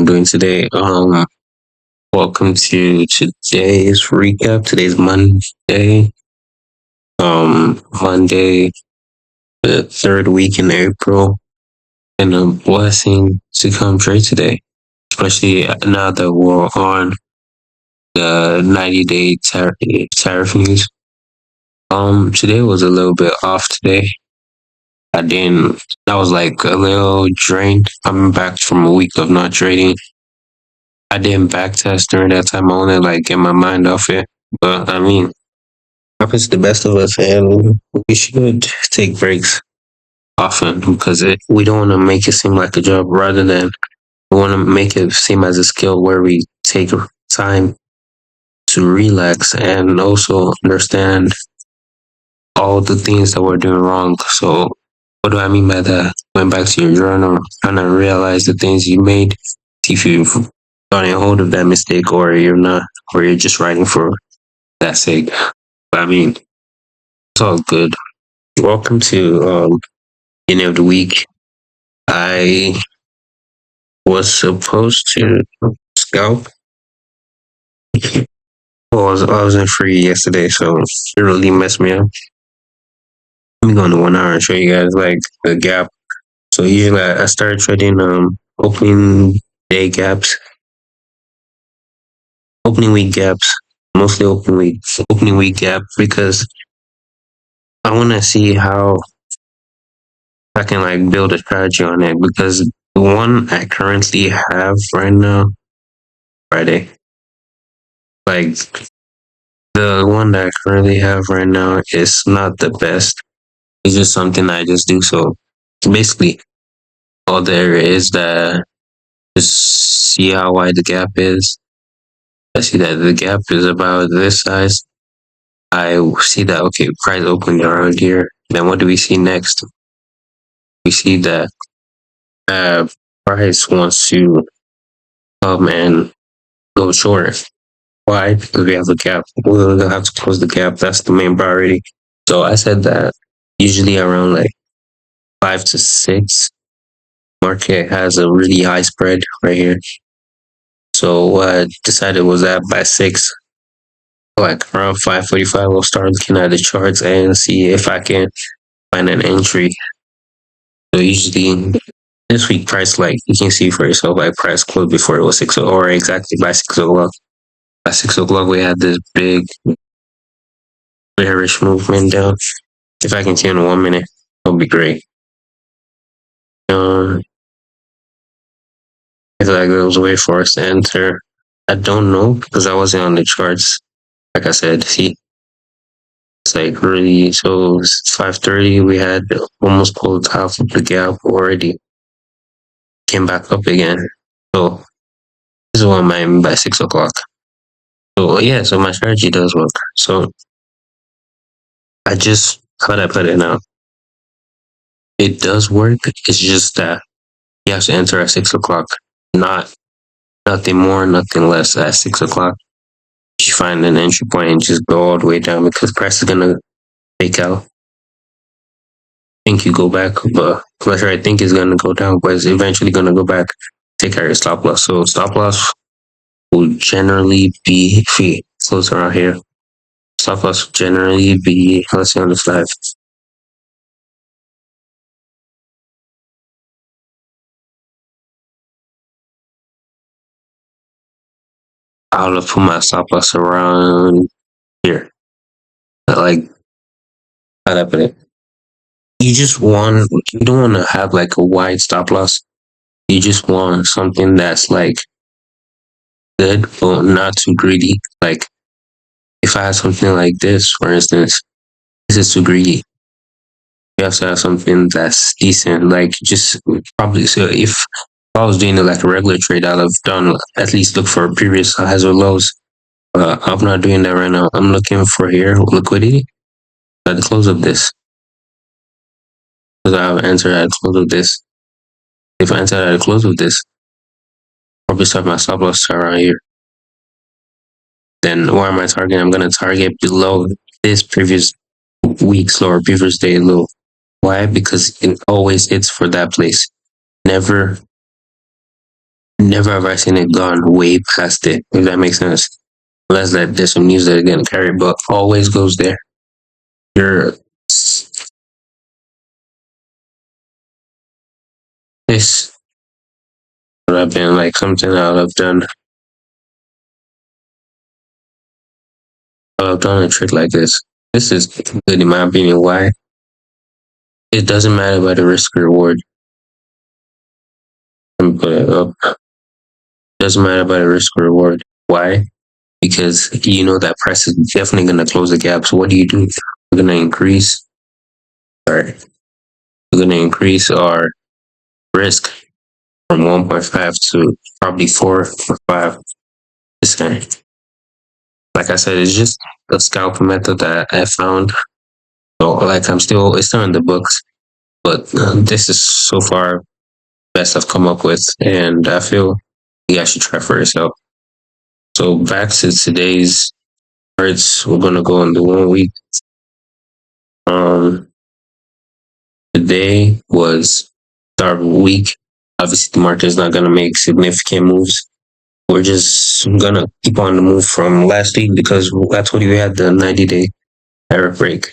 doing today. Welcome to today's recap. Today's Monday. Monday, the third week in April, and a blessing to come trade today, especially now that we're on the 90-day tariff news. Today was a little bit off today. I was like a little drained coming back from a week of not trading. I didn't backtest during that time. I only like get my mind off it. But I mean, happens to the best of us, and we should take breaks often because we don't want to make it seem like a job rather than we want to make it seem as a skill where we take time to relax and also understand all the things that we're doing wrong. So, what do I mean by that? Going back to your journal, trying to realize the things you made, see if you've gotten a hold of that mistake or you're not, or you're just writing for that sake. But I mean, it's all good. Welcome to beginning of the week. I was supposed to scalp. Well, I wasn't free yesterday, so it really messed me up. Let me go into 1 hour and show you guys like the gap. So usually I started trading opening day gaps, opening week gaps, mostly opening week gap because I want to see how I can like build a strategy on it because the one I currently have right now, Friday, like the one that I currently have right now is not the best. It's just something I just do. So basically, all there is that just see how wide the gap is. I see that the gap is about this size. I see that, okay, price opened around here. Then what do we see next? We see that price wants to come and go short. Why? Because we have a gap. We'll have to close the gap. That's the main priority. So I said that usually around like 5 to 6, market has a really high spread right here. So what I decided was that by 6, like around 5:45, we'll start looking at the charts and see if I can find an entry. So usually this week price, like you can see for yourself, like price closed before it was 6 or exactly by 6 o'clock. By 6 o'clock, we had this big bearish movement down. If I can see in 1 minute, that'll be great. If like there was a way for us to enter, I don't know because I wasn't on the charts. Like I said, see, it's like really. So it's 5:30. We had almost pulled half of the gap already. Came back up again. So this is what I mean by 6 o'clock. So yeah, so my strategy does work. So I just how I put it now. It does work. It's just that you have to enter at 6 o'clock, not nothing more, nothing less at 6 o'clock. You find an entry point and just go all the way down because price is gonna fake out. I think you go back, but pleasure I think is gonna go down, but it's eventually gonna go back. Take out your stop loss. So stop loss will generally be if we close around here. Stop loss will generally be, let's see on this live. I'll put my stop loss around here. Like how do I put it? You don't want to have like a wide stop loss. You just want something that's like good but not too greedy. Like if I have something like this, for instance, this is too greedy. You have to have something that's decent. Like just probably so if I was doing it like a regular trade, I'd have done at least look for previous highs or lows. I'm not doing that right now. I'm looking for here liquidity at the close of this. Because I'll enter at the close of this. If I enter at the close of this, probably start my stop loss around here. Then where am I targeting? I'm gonna target below this previous week's low or previous day low. Why? Because it always hits for that place. Never Never have I seen it gone way past it, if that makes sense. Unless that there's some news that are getting carried, but always goes there. You're this would have been like something I would have done. I would have done a trick like this. This is good in my opinion. Why? It doesn't matter about the risk reward. Let me put it up. It doesn't matter about the risk reward. Why? Because you know that price is definitely going to close the gap. So what do? We're going to increase. Sorry, we're going to increase our risk from 1.5 to probably 4 or 5%. Like I said, it's just a scalper method that I found. So like it's still in the books, but this is so far best I've come up with, and I feel you guys should try for yourself. So back to today's charts, we're gonna go into 1 week. Um, Today was start week. Obviously, the market is not gonna make significant moves. We're just gonna keep on the move from last week because that's what we had the 90-day error break.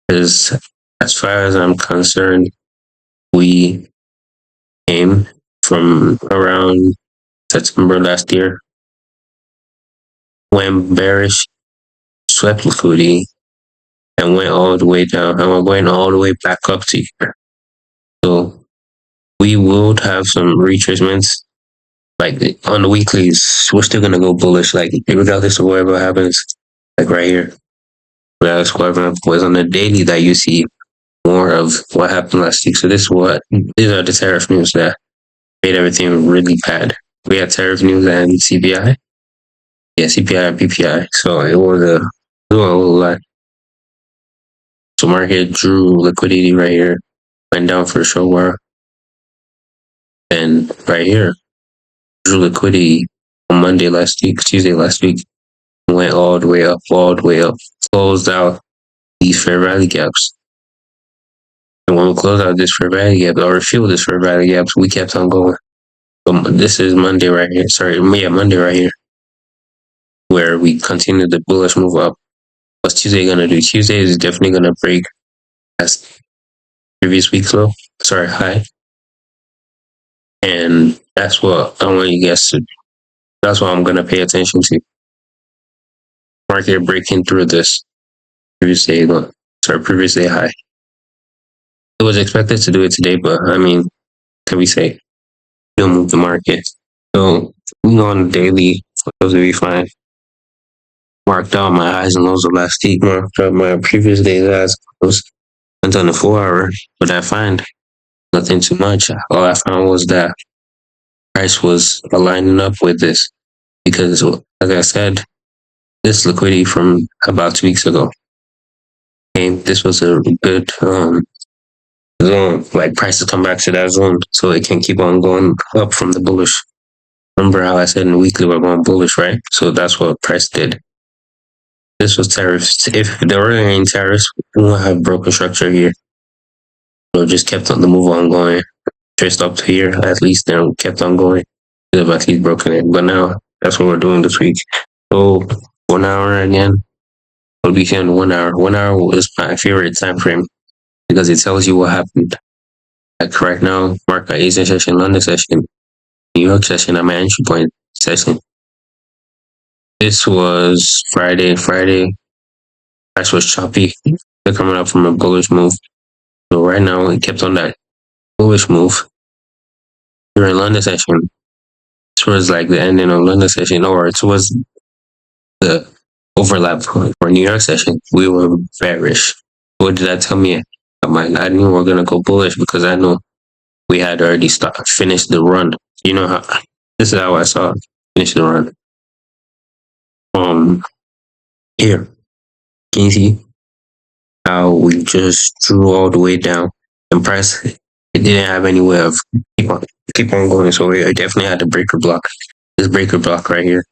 Because as far as I'm concerned, we came from around September last year, went bearish, swept liquidity, and went all the way down, and we're going all the way back up to here. So we will have some retracements. Like on the weeklies, we're still gonna go bullish. Like regardless of whatever happens, like right here, regardless of whatever was on the daily that you see more of what happened last week. So these are the tariff news that made everything really bad. We had tariff news and CPI. Yeah, CPI and PPI. So it was a whole lot. So market drew liquidity right here, went down for a short while. And right here, drew liquidity on Tuesday last week, went all the way up, closed out these fair value gaps. And when we closed out this fair value gap, or refilled this fair value gaps, we kept on going. So this is Monday right here. Monday right here, where we continued the bullish move up. What's Tuesday gonna do? Tuesday is definitely gonna break as previous week's low. Sorry, high. And that's what I want you guys to. That's what I'm gonna pay attention to. Market breaking through this previous day high. It was expected to do it today, but I mean, can we say it'll move the market? So we go on the daily. Those will be fine. Marked out my highs and lows of last week. Marked out my previous day's highs. Went on the 4 hour, but I find nothing too much. All I found was that price was aligning up with this because, like I said, this liquidity from about 2 weeks ago came. This was a good zone. Like prices come back to that zone, so it can keep on going up from the bullish. Remember how I said in the weekly we're going bullish, right? So that's what price did. This was tariffs. If there weren't any tariffs, we won't have broken structure here. So just kept on the move on going. Traced up to here at least, then kept on going. Could have at least broken it. But now that's what we're doing this week. So 1 hour again. We'll be here in 1 hour. 1 hour is my favorite time frame because it tells you what happened. Like right now, market Asian session, London session, New York session, at my entry point session. This was Friday. Price was choppy. They're coming up from a bullish move. So right now, it kept on that bullish move during London session. Towards like the ending of London session, or towards the overlap for New York session, we were bearish. What did that tell me? I knew we were gonna go bullish because I know we had already finished the run. You know how this is how I saw finish the run. Here, can you see how we just drew all the way down and price? It didn't have any way of keep on going, so we definitely had the breaker block. This breaker block right here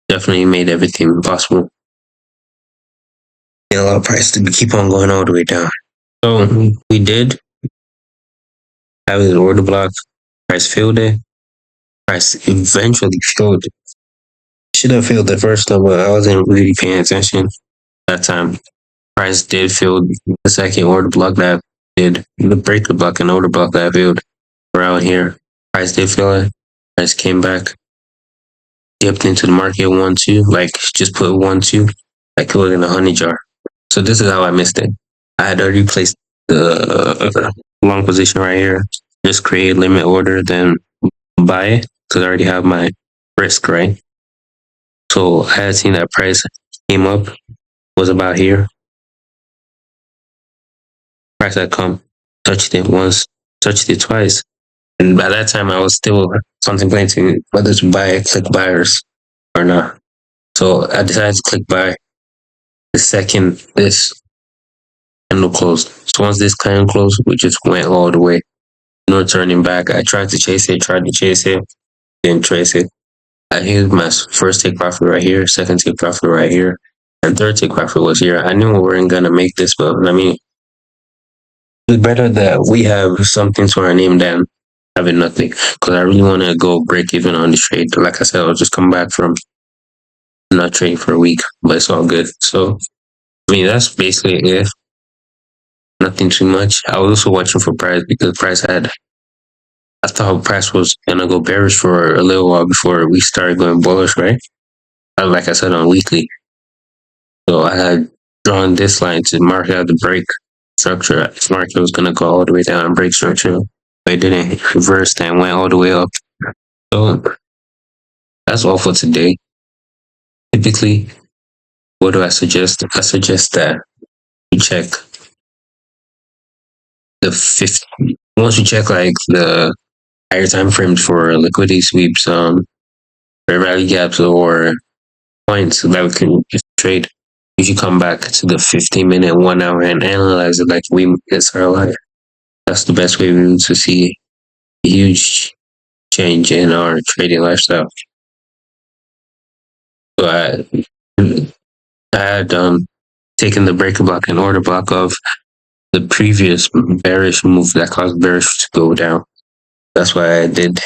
definitely made everything possible. It allowed price to keep on going all the way down. So we did have his order block. Price filled it. Price eventually failed. Should have failed the first time, but I wasn't really paying attention that time. Price did fail the second order block that did the break the block and order block that failed around here. Price did fail it. Price came back, dipped into the market 1-2, like just put 1-2, like it was in a honey jar. So this is how I missed it. I had already placed the long position right here. Just create limit order, then buy it because I already have my risk, right? So I had seen that price came up, was about here. Price had come, touched it once, touched it twice. And by that time, I was still contemplating whether to buy click buyers or not. So I decided to click buy the second this candle closed. So once this candle closed, we just went all the way. No turning back. I tried to chase it, didn't trace it. I hit my first take profit right here, second take profit right here, and third take profit was here. I knew we weren't gonna make this, but I mean, it's better that we have something to our name than having nothing. Because I really want to go break even on the trade. Like I said, I'll just come back from not trading for a week, but it's all good. So, I mean, that's basically it. Nothing too much. I was also watching for price because I thought price was gonna go bearish for a little while before we started going bullish, right? Like I said on weekly. So I had drawn this line to mark out the break structure. If market was gonna go all the way down and break structure, but it didn't. Reversed and went all the way up. So that's all for today. Typically, what do I suggest? I suggest that you check the 50. Once you check like the higher time frames for liquidity sweeps, fair value gaps, or points that we can trade, you should come back to the 15-minute, 1 hour, and analyze it like we it's our life. That's the best way to see a huge change in our trading lifestyle. So I had taken the breaker block and order block of the previous bearish move that caused bearish to go down. That's why I did,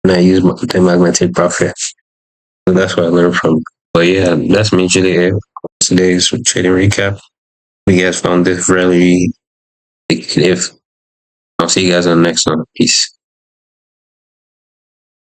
and I used the magnetic profit. So that's what I learned from. But yeah, that's majorly it. Today's trading recap. We guys found this really, if I'll see you guys on the next one. Peace.